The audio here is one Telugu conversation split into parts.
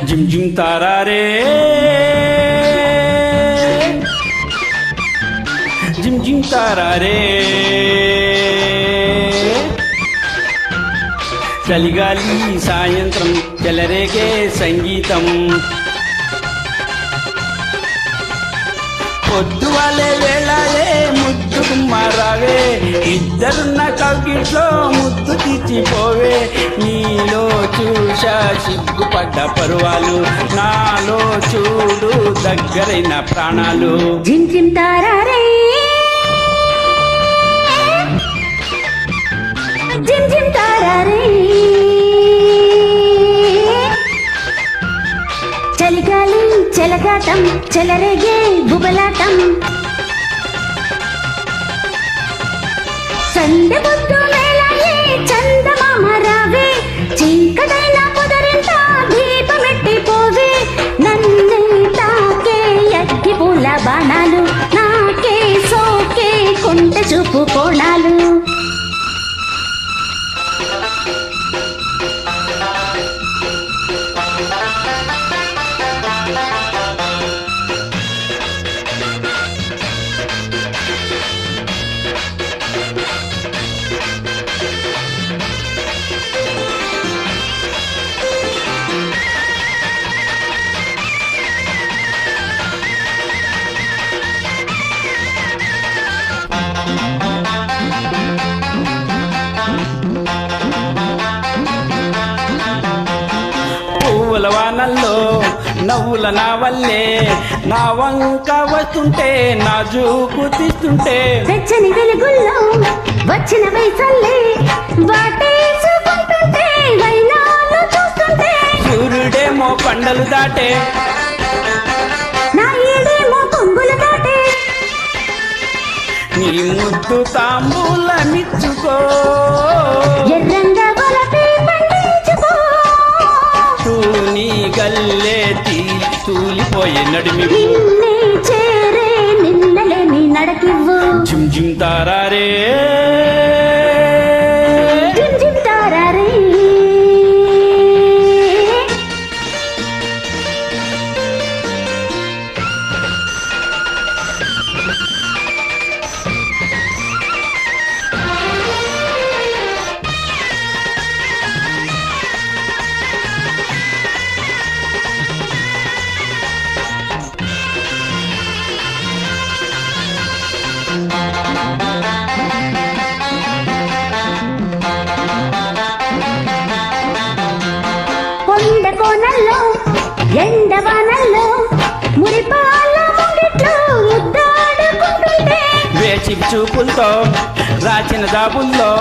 జిమ్ జిమ్ తారారే జిమ్ జిమ్ తారారే చలిగాలి సాయంత్రం చెలరేగే సంగీతం పొద్దువాలే వేళాయే ముద్దు కుమ్మారావే ఇద్దరున్న కౌగిట్లో ముద్దు తీర్చిపోవే నీలో చూశా సిగ్గుపడ్డ పరువాలు నాలో చూడు దగ్గరైన ప్రాణాలు జిమ్ జిమ్ తారారే జిమ్ జిమ్ తారారే చలిగాలి చెలగాటం చెలరేగే బుబలాటం సందె పొద్దు వేళాయే చందమామ రావే చీకటైన పొదరింట దీపమెట్టి పోవే నన్నే తాకే అగ్గి పూల బాణాలు నాకే సోకే కొంట చూపు కోణాలు పువ్వుల వానల్లో నవ్వుల నా వల్లే నా వంక వస్తుంటే నా జూకు తీస్తుంటే వెచ్చని వెలుగుల్లో వచ్చిన వైసల్లే వాటేసుకుంటుంటే వైనాలు చూస్తుంటే సూర్యుడేమో కొండలు దాటే నా ఈడేమో కొంగులు దాటే నీ ముద్దు తాంబూలమిచ్చుకో ఎర్రంగా వలపే పండించుకో తూని గల్లే తూలిపోయే నడిమి నిన్నే చేరే నిన్నలేని నడకివ్వు జిమ్ జిమ్ తారారే జిమ్ జిమ్ తారారే కొండ కోనల్లో ఎండవానల్లో మురిపాల ముంగిట్లో ముద్దాడుకుంటుంటే వేచి చూపులతో రాచిన దాబుల్లో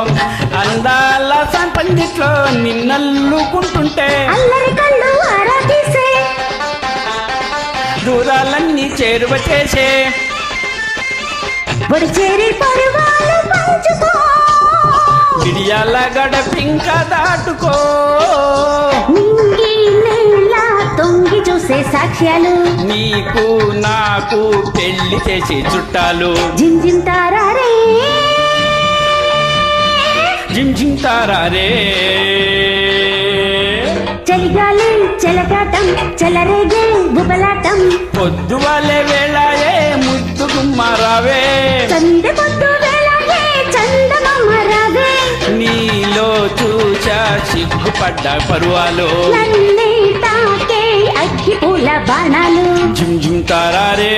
అందాల సంపందిట్లో నిన్నల్లుకుంటుంటే అల్లరి కళ్ళు ఆరా తీసే దూరాలన్నీ చేరువ చేసే ఒడి చేరి పరువాలు పంచుకో విడియాల గడపింక దాటుకో నింగి నేల తొంగి చూసే సాక్ష్యాలు నీకు నాకు పెళ్లి చేసే చుట్టాలు జిమ్ జిమ్ తారారే జిమ్ జిమ్ తారారే చలిగాలి చెలగాటం చెలరేగే బుబలాటం పొద్దువాలే వేళాయే ముద్దు గుమ్మారావే సందె పొద్దు వేళాయే చందమామ రావే నీలో చూచా సిగ్గుపడ్డ పరువాలు నన్నే తాకే అగ్గి పూల బాణాలు జిమ్ జిమ్ తారారే